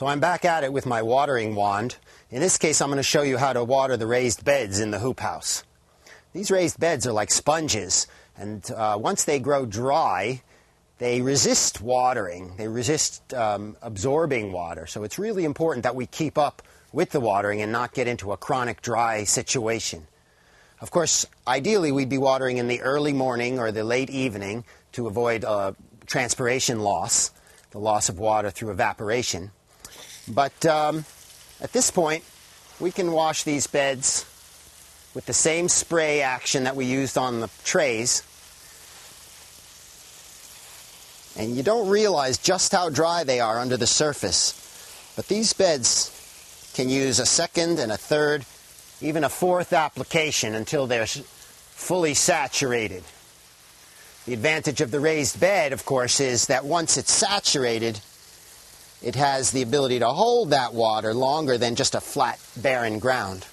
So I'm back at it with my watering wand. In this case, I'm going to show you how to water the raised beds in the hoop house. These raised beds are like sponges, and once they grow dry, they resist watering. They resist absorbing water. So it's really important that we keep up with the watering and not get into a chronic dry situation. Of course, ideally we'd be watering in the early morning or the late evening to avoid transpiration loss, the loss of water through evaporation. But at this point, we can wash these beds with the same spray action that we used on the trays. And you don't realize just how dry they are under the surface. But these beds can use a second and a third, even a fourth application until they're fully saturated. The advantage of the raised bed, of course, is that once it's saturated, it has the ability to hold that water longer than just a flat, barren ground.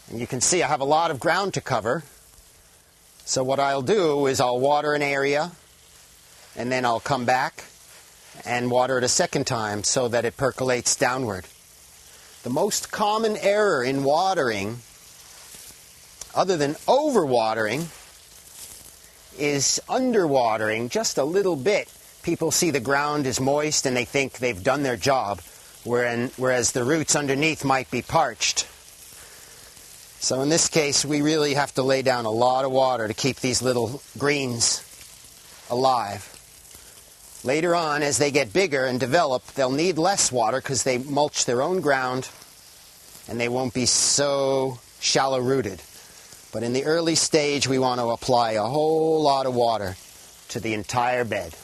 And you can see I have a lot of ground to cover. So what I'll do is I'll water an area, and then I'll come back and water it a second time so that it percolates downward. The most common error in watering, other than overwatering, is underwatering just a little bit. People see the ground is moist and they think they've done their job, whereas the roots underneath might be parched. So in this case, we really have to lay down a lot of water to keep these little greens alive. Later on, as they get bigger and develop, they'll need less water because they mulch their own ground and they won't be so shallow-rooted. But in the early stage, we want to apply a whole lot of water to the entire bed.